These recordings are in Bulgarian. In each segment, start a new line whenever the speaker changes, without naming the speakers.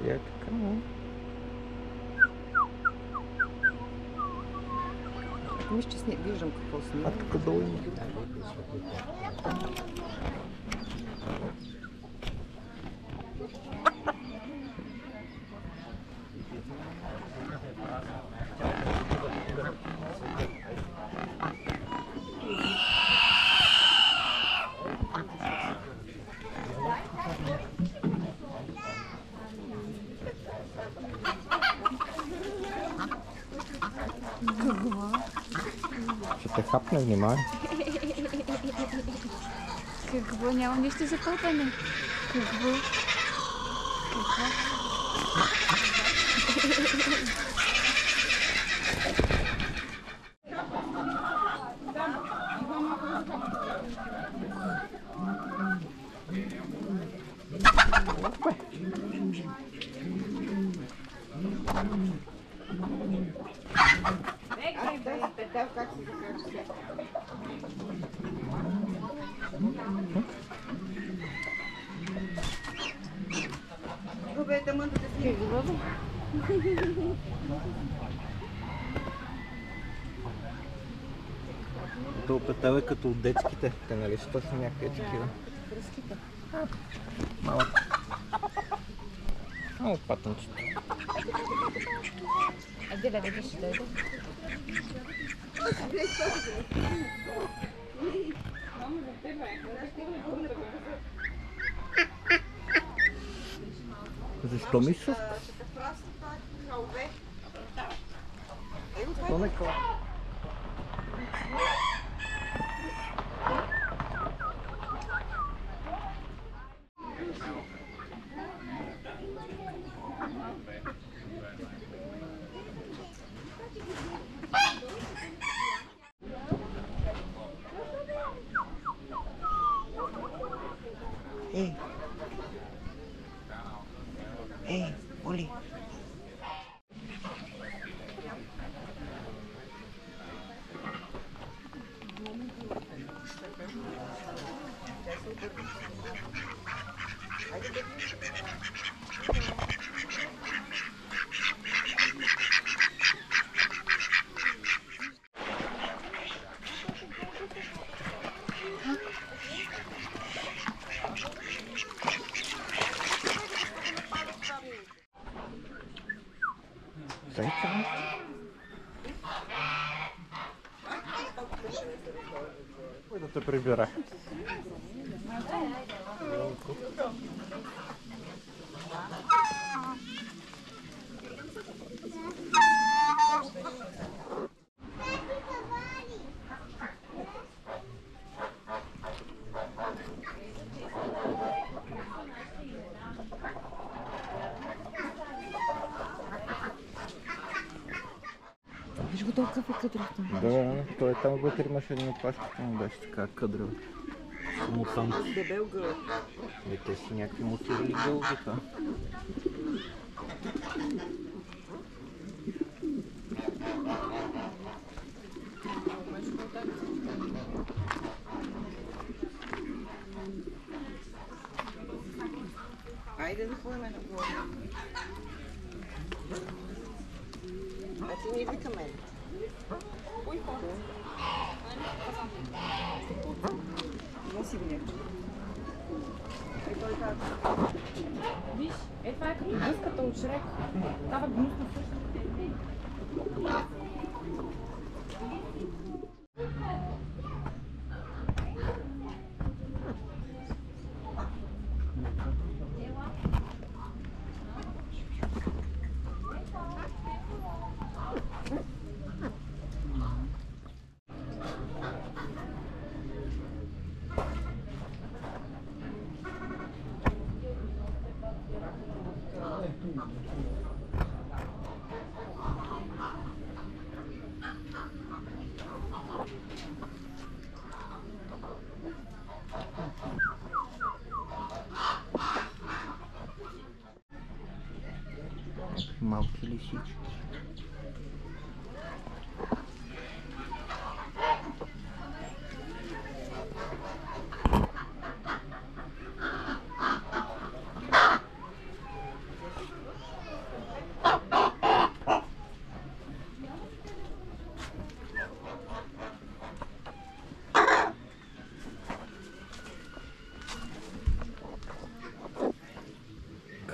И е така.
Мисля, че виждам какво снимам.
А тук долу има. Ще те хапне, внимай.
Какво? Нямам нищо за пъпане. Какво?
Тълпата е като от детските. Те нали са точно някакви такива. Малък. Много патънчета.
Айде да видиш, дойде.
Защо ми се? Защо не кла? Ей, Оли! Зайца? Кой да те прибира?
Виж го толкова е къдрав там.
Да, той там вътре имаше една опашка, там беше така къдрава. Мутант.
Дебел гъл.
И те си някакви мутирали гължета.
Айде да ходим на горе. А ти не идви към мен. Носи го някой.
Виж, това е като гъската от Шрек. Става гнусно също.
Малки лисички.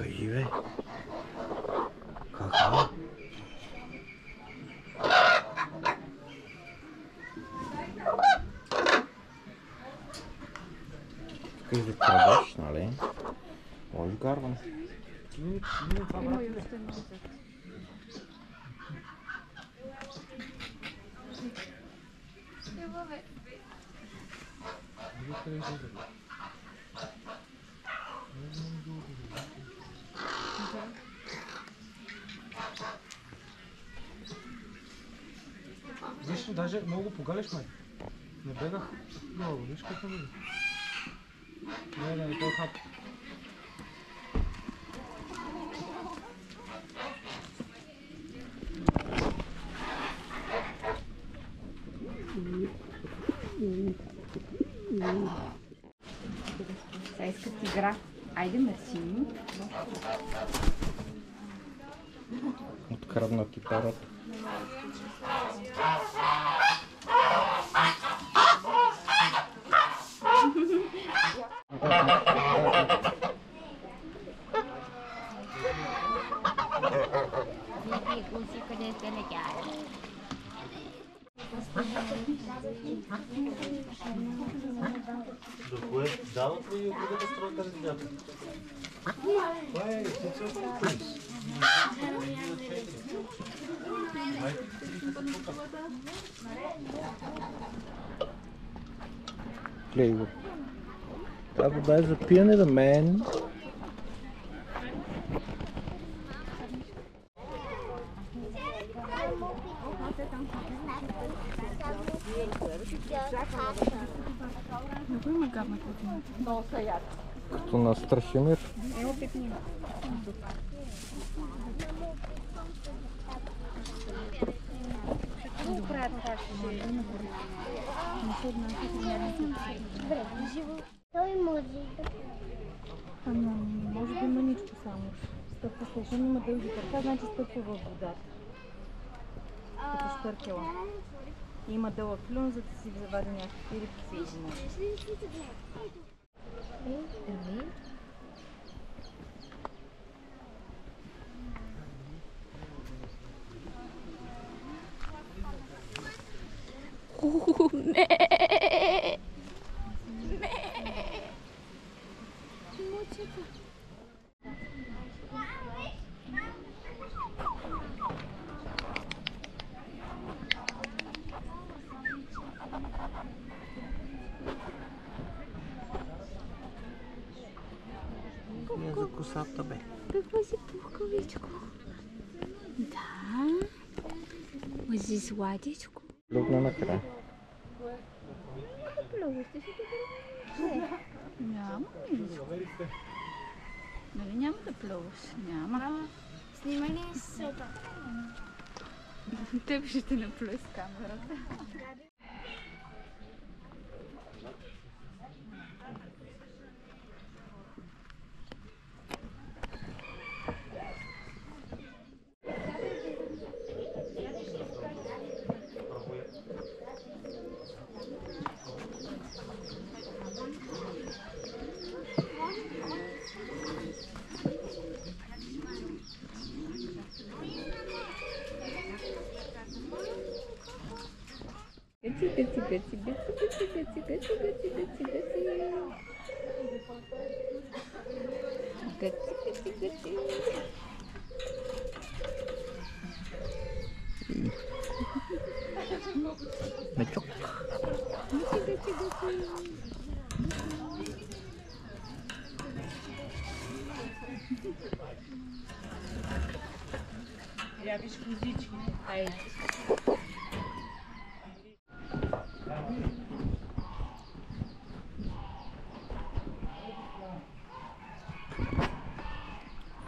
Кажи, бе. Кака? Искаш да крадеш, нали? Може гарване.
Има и още назад. Ева, бе.
Виж, даже много погалиш, май. Не бегах много, виж какво види. Не, той хап.
Сега искат игра. Айде, мерси.
Открадна китарата.
Вие гуси, къде сте легали?
До кое дават ли другата страна тази дята? Това е социален принц.
Гледай го. Това вода е за пиене, да мен.
Много има гадна кухня.
Като на Страшимир.
Може би мъничко само. Стъпва слушам, има дълги крака, значи стъпва във водата. Като щъркела. Има дълъг клюн, за да си завади някакви рибки си може.
Не за косата, бе.
Какво си пухкавичко? Да. Мази сладичко.
Любна накрая.
Много ще си да няма, миличко. Нали няма да плуваш? Няма.
Снимай ли света?
Теб ще те наплюе с камерата.
Мечок.
Я виж козички. Айде.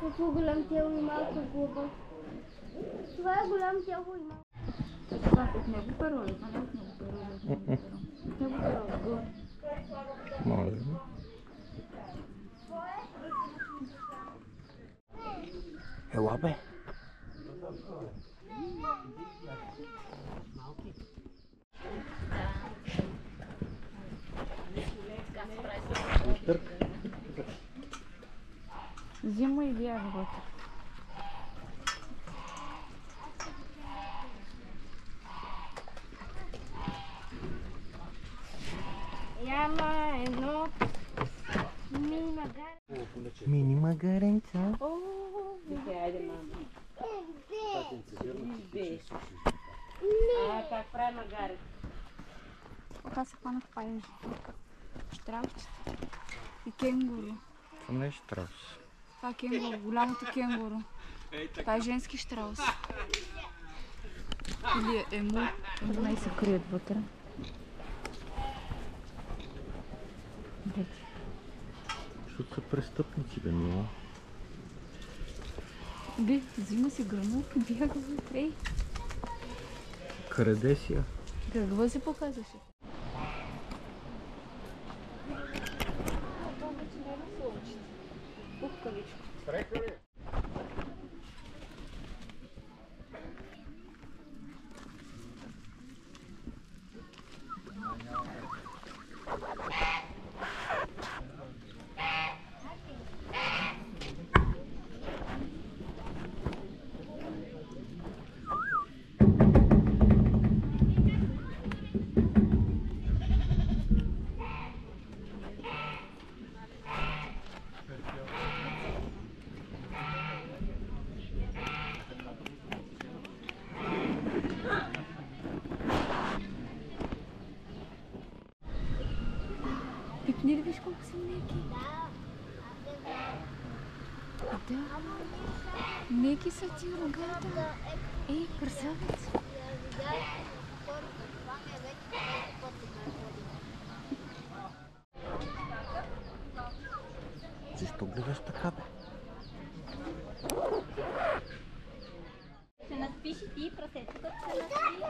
Колко голям тяло и малка глава. Това е голям тяло и малка.
Това от него перо ли? Това не от него перо ли? От него перо отгоре.
Може. Ела, бе.
Взима и бяга вътре.
Яма едно мини магаре.
Мини магаренца.
Айде, мама. Как прави магаре?
Кога се хванах паежи. Щравчета. И кенгуру.
Това не е щраус.
Това е кенгуру, голямото кенгуру. Това е женски щраус. Или ему. Ему се крият вътре.
Защото са престъпници, бе, мило.
Би, взима си гръмовка, бяга вътре.
Краде си я.
Какво си показваше? Пипни ли виж колко са меки? Да. Меки са ти рогата. Ей, красавец.
Защо гледаш така, бе?
Ще наспиш и ти прасето, като се наспиш.